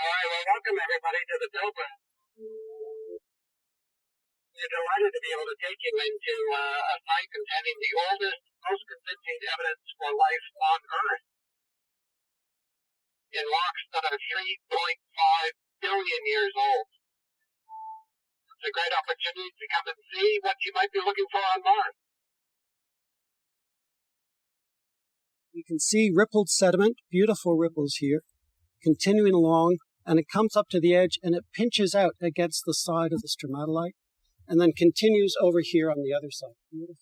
All right, well, welcome everybody to the program. We're delighted to be able to take you into a site containing the oldest, most convincing evidence for life on Earth in rocks that are 3.5 billion years old. It's a great opportunity to come and see what you might be looking for on Mars. You can see rippled sediment, beautiful ripples here, continuing along, and it comes up to the edge and it pinches out against the side of the stromatolite and then continues over here on the other side. Beautiful.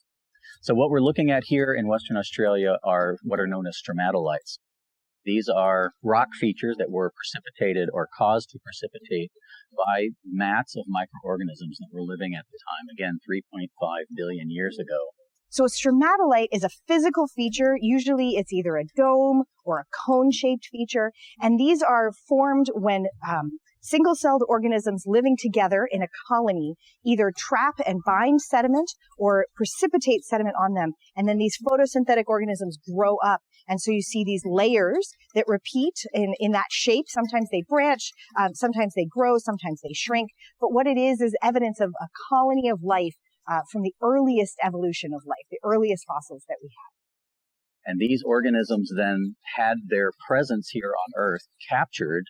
So what we're looking at here in Western Australia are what are known as stromatolites. These are rock features that were precipitated or caused to precipitate by mats of microorganisms that were living at the time, again, 3.5 billion years ago. So a stromatolite is a physical feature. Usually it's either a dome or a cone-shaped feature. And these are formed when single-celled organisms living together in a colony either trap and bind sediment or precipitate sediment on them. And then these photosynthetic organisms grow up. And so you see these layers that repeat in that shape. Sometimes they branch, sometimes they grow, sometimes they shrink. But what it is evidence of a colony of life from the earliest evolution of life, the earliest fossils that we have. And these organisms then had their presence here on Earth captured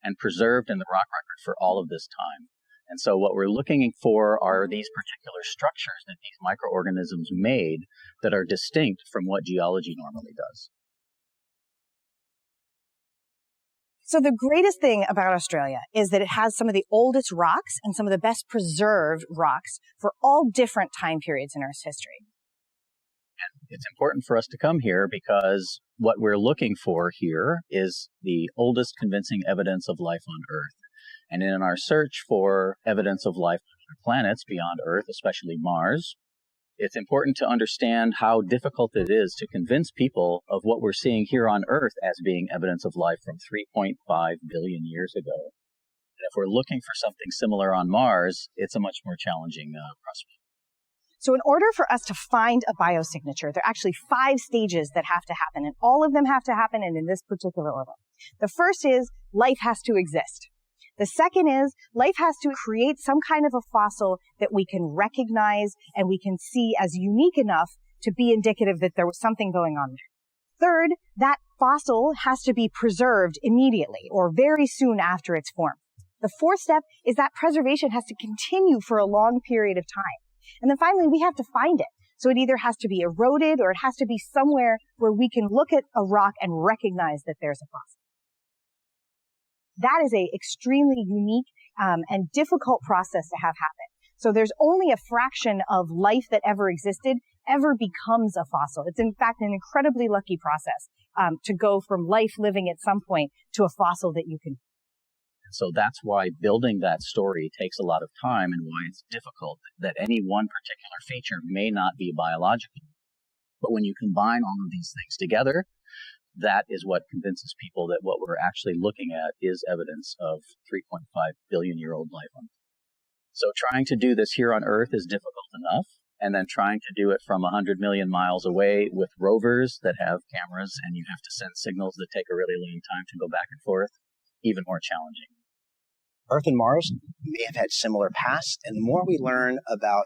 and preserved in the rock record for all of this time. And so what we're looking for are these particular structures that these microorganisms made that are distinct from what geology normally does. So the greatest thing about Australia is that it has some of the oldest rocks and some of the best preserved rocks for all different time periods in Earth's history. And it's important for us to come here because what we're looking for here is the oldest convincing evidence of life on Earth. And in our search for evidence of life on planets beyond Earth, especially Mars, it's important to understand how difficult it is to convince people of what we're seeing here on Earth as being evidence of life from 3.5 billion years ago. And if we're looking for something similar on Mars, it's a much more challenging prospect. So in order for us to find a biosignature, there are actually 5 stages that have to happen, and all of them have to happen in this particular order. The first is life has to exist. The second is life has to create some kind of a fossil that we can recognize and we can see as unique enough to be indicative that there was something going on there. Third, that fossil has to be preserved immediately or very soon after it's formed. The fourth step is that preservation has to continue for a long period of time. And then finally, we have to find it. So it either has to be eroded or it has to be somewhere where we can look at a rock and recognize that there's a fossil. That is a extremely unique and difficult process to have happen. So there's only a fraction of life that ever existed ever becomes a fossil. It's in fact an incredibly lucky process to go from life living at some point to a fossil that you can. So that's why building that story takes a lot of time and why it's difficult, that any one particular feature may not be biological. But when you combine all of these things together, that is what convinces people that what we're actually looking at is evidence of 3.5 billion-year-old life on Earth. So trying to do this here on Earth is difficult enough, and then trying to do it from 100 million miles away with rovers that have cameras and you have to send signals that take a really long time to go back and forth, even more challenging. Earth and Mars may have had similar pasts, and the more we learn about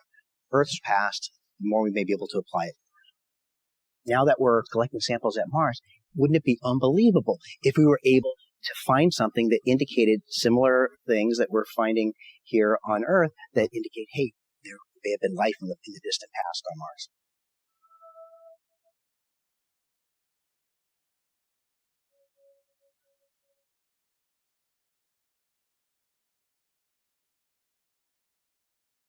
Earth's past, the more we may be able to apply it. Now that we're collecting samples at Mars, wouldn't it be unbelievable if we were able to find something that indicated similar things that we're finding here on Earth that indicate, hey, there may have been life in the distant past on Mars?